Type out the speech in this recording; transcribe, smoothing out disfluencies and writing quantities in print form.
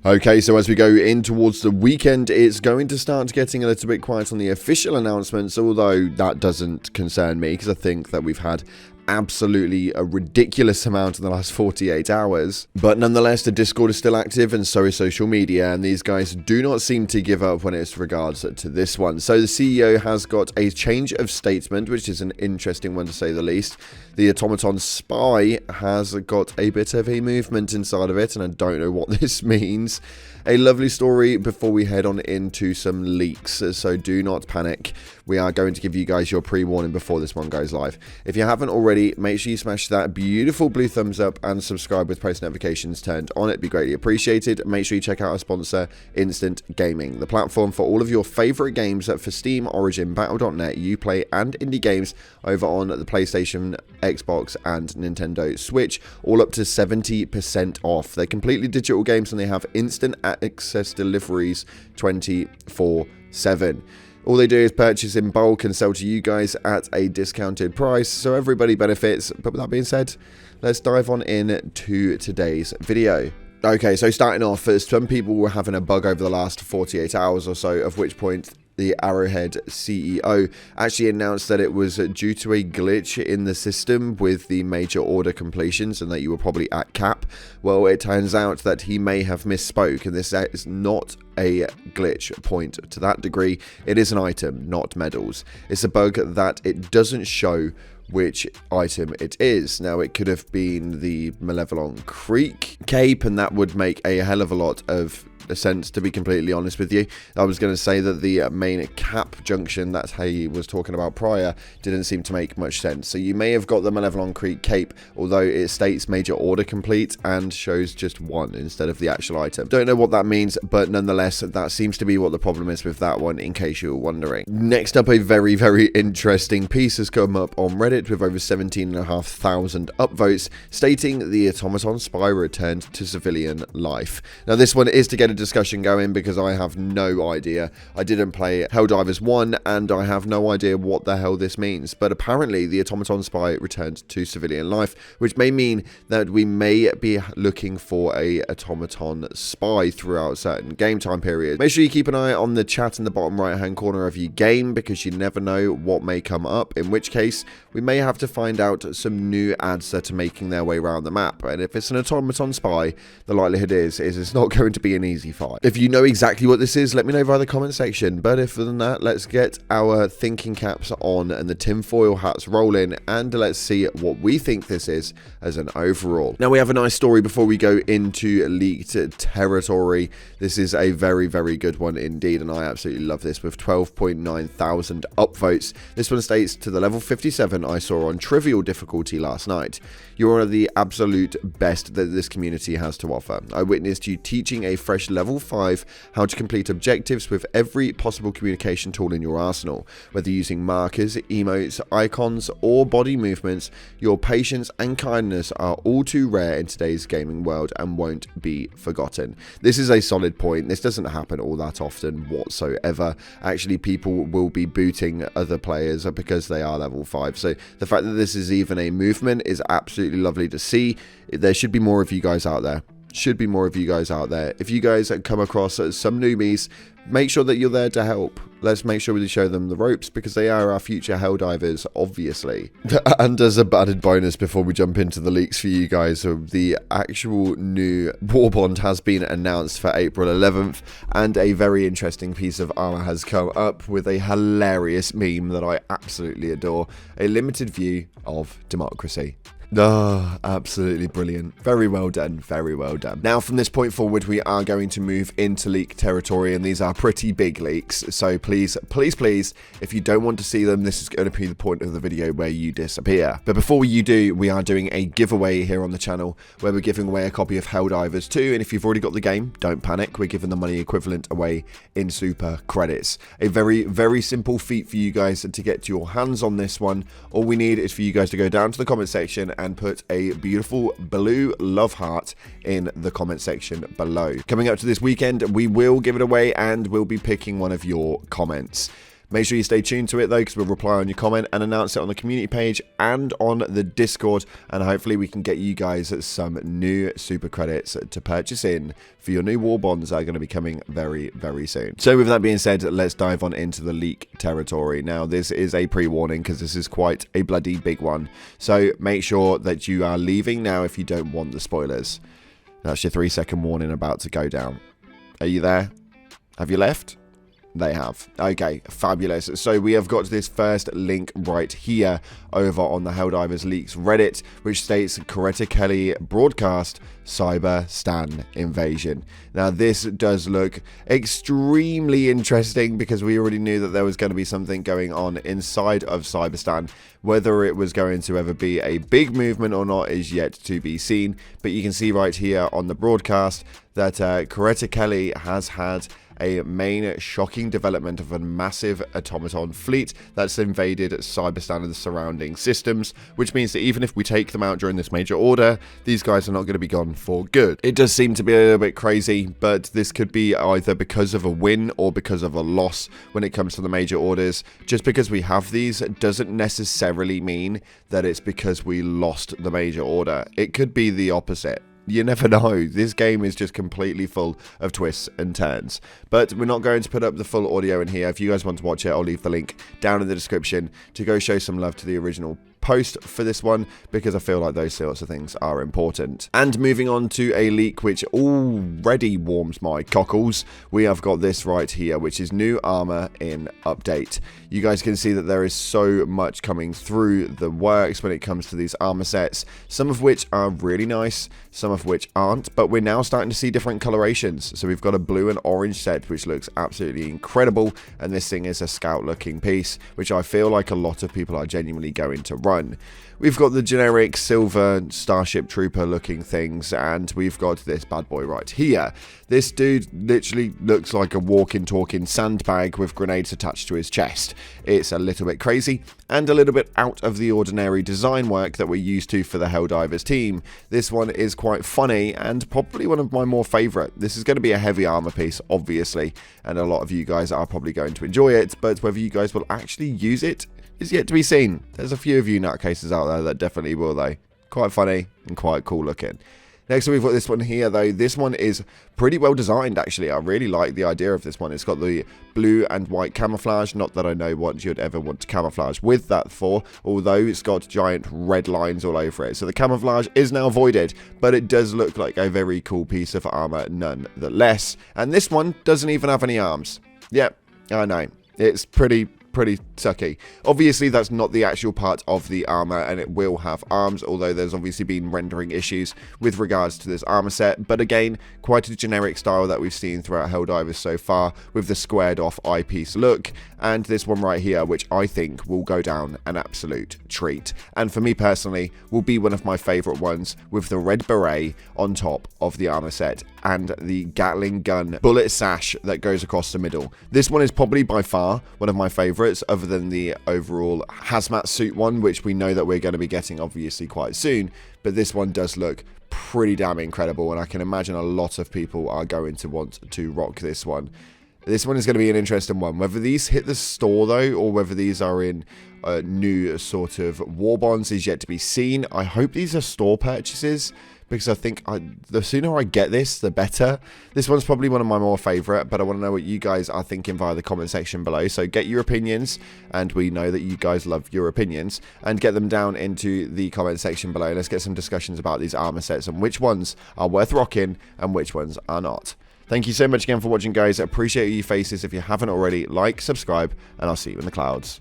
Okay, so as we go in towards the weekend, it's going to start getting a little bit quiet on the official announcements, although that doesn't concern me because I think that we've had absolutely a ridiculous amount in the last 48 hours. But nonetheless, the Discord is still active and so is social media, and these guys do not seem to give up when it's regards to this one. So the CEO has got a change of statement, which is an interesting one to say the least. The automaton spy has got a bit of a movement inside of it, and I don't know what this means. A lovely story before we head on into some leaks, so do not panic. We are going to give you guys your pre-warning before this one goes live. If you haven't already, make sure you smash that beautiful blue thumbs up and subscribe with post notifications turned on. It'd be greatly appreciated. Make sure you check out our sponsor, Instant Gaming, the platform for all of your favorite games for Steam, Origin, Battle.net, Uplay, and indie games over on the PlayStation, Xbox, and Nintendo Switch, all up to 70% off. They're completely digital games and they have instant access deliveries 24/7. All they do is purchase in bulk and sell to you guys at a discounted price, so everybody benefits. But with that being said, let's dive on in to today's video. Okay, so starting off, some people were having a bug over the last 48 hours or so, of which point the Arrowhead CEO actually announced that it was due to a glitch in the system with the major order completions and that you were probably at cap. Well, it turns out that he may have misspoke, and this is not a glitch point to that degree. It is an item, not medals. It's a bug that it doesn't show which item it is. Now, it could have been the Malevolent Creek cape, and that would make a hell of a lot of sense, to be completely honest with you. I was going to say that the main cap junction that he was talking about prior didn't seem to make much sense. So you may have got the Malevolent Creek cape, although it states major order complete and shows just one instead of the actual item. Don't know what that means, but nonetheless, that seems to be what the problem is with that one, in case you were wondering. Next up, a very, very interesting piece has come up on Reddit with over 17,500 upvotes, stating the automaton spy returned to civilian life. Now, this one is to get a discussion going because I have no idea. I didn't play Helldivers 1 and I have no idea what the hell this means, but apparently the automaton spy returned to civilian life, which may mean that we may be looking for a automaton spy throughout certain game time periods. Make sure you keep an eye on the chat in the bottom right hand corner of your game, because you never know what may come up, in which case we may have to find out some new ads that are making their way around the map. And if it's an automaton spy, the likelihood is it's not going to be an easy fight. If you know exactly what this is, let me know via the comment section. But if than that, let's get our thinking caps on and the tinfoil hats rolling, and let's see what we think this is as an overall. Now, we have a nice story before we go into leaked territory. This is a very, very good one indeed, and I absolutely love this with 12.9 thousand upvotes. This one states, to the level 57 I saw on trivial difficulty last night. You're one of the absolute best that this community has to offer. I witnessed you teaching a fresh level 5 how to complete objectives with every possible communication tool in your arsenal. Whether using markers, emotes, icons, or body movements, your patience and kindness are all too rare in today's gaming world and won't be forgotten. This is a solid point. This doesn't happen all that often whatsoever. Actually, people will be booting other players because they are level 5. So the fact that this is even a movement is absolutely lovely to see. There should be more of you guys out there. If you guys come across some newbies, make sure that you're there to help. Let's make sure we show them the ropes, because they are our future Helldivers, obviously. And as a added bonus before we jump into the leaks for you guys, the actual new war bond has been announced for April 11th, and a very interesting piece of armor has come up with a hilarious meme that I absolutely adore. A limited view of democracy. Oh, absolutely brilliant. Very well done, very well done. Now, from this point forward, we are going to move into leak territory, and these are pretty big leaks, so please, if you don't want to see them, this is going to be the point of the video where you disappear. But before you do, we are doing a giveaway here on the channel, where we're giving away a copy of Helldivers 2, and if you've already got the game, don't panic, we're giving the money equivalent away in super credits. A very, very simple feat for you guys to get your hands on this one. All we need is for you guys to go down to the comment section and put a beautiful blue love heart in the comment section below. Coming up to this weekend, we will give it away and we'll be picking one of your comments. Make sure you stay tuned to it though, because we'll reply on your comment and announce it on the community page and on the Discord, and hopefully we can get you guys some new super credits to purchase in for your new war bonds that are going to be coming very, very soon. So with that being said, let's dive on into the leak territory. Now, this is a pre-warning because this is quite a bloody big one. So make sure that you are leaving now if you don't want the spoilers. That's your 3-second warning about to go down. Are you there? Have you left? They have. Okay, fabulous. So we have got this first link right here over on the Helldivers Leaks Reddit, which states Coretta Kelly broadcast Cyber Stan invasion. Now, this does look extremely interesting because we already knew that there was going to be something going on inside of Cyber Stan. Whether it was going to ever be a big movement or not is yet to be seen. But you can see right here on the broadcast that Coretta Kelly has had a main shocking development of a massive automaton fleet that's invaded Cyberstan and the surrounding systems, which means that even if we take them out during this major order, these guys are not going to be gone for good. It does seem to be a little bit crazy, but this could be either because of a win or because of a loss when it comes to the major orders. Just because we have these doesn't necessarily mean that it's because we lost the major order. It could be the opposite. You never know. This game is just completely full of twists and turns. But we're not going to put up the full audio in here. If you guys want to watch it, I'll leave the link down in the description to go show some love to the original post for this one, because I feel like those sorts of things are important. And moving on to a leak which already warms my cockles, we have got this right here, which is new armor in update. You guys can see that there is so much coming through the works when it comes to these armor sets, some of which are really nice, some of which aren't, but we're now starting to see different colorations. So we've got a blue and orange set which looks absolutely incredible, and this thing is a scout looking piece, which I feel like a lot of people are genuinely going to run. We've got the generic silver Starship Trooper looking things, and we've got this bad boy right here. This dude literally looks like a walking, talking sandbag with grenades attached to his chest. It's a little bit crazy and a little bit out of the ordinary design work that we're used to for the Helldivers team. This one is quite funny and probably one of my more favourite. This is going to be a heavy armor piece, obviously, and a lot of you guys are probably going to enjoy it, but whether you guys will actually use it is yet to be seen. There's a few of you nutcases out there that definitely will though. Quite funny and quite cool looking. Next we've got this one here though. This one is pretty well designed actually. I really like the idea of this one. It's got the blue and white camouflage. Not that I know what you'd ever want to camouflage with that for, although it's got giant red lines all over it. So the camouflage is now voided, but it does look like a very cool piece of armor nonetheless. And this one doesn't even have any arms. Yep, I know. It's pretty sucky. Obviously that's not the actual part of the armor, and it will have arms, although there's obviously been rendering issues with regards to this armor set. But again, quite a generic style that we've seen throughout Helldivers so far, with the squared off eyepiece look, and this one right here, which I think will go down an absolute treat, and for me personally will be one of my favorite ones, with the red beret on top of the armor set and the Gatling gun bullet sash that goes across the middle. This one is probably by far one of my favorites, other than the overall hazmat suit one, which we know that we're going to be getting obviously quite soon. But this one does look pretty damn incredible, and I can imagine a lot of people are going to want to rock this one. This one is going to be an interesting one. Whether these hit the store though, or whether these are in new sort of war bonds is yet to be seen. I hope these are store purchases, because I think the sooner I get this, the better. This one's probably one of my more favourite, but I want to know what you guys are thinking via the comment section below. So get your opinions, and we know that you guys love your opinions, and get them down into the comment section below. Let's get some discussions about these armour sets and which ones are worth rocking and which ones are not. Thank you so much again for watching, guys. I appreciate you faces. If you haven't already, like, subscribe, and I'll see you in the clouds.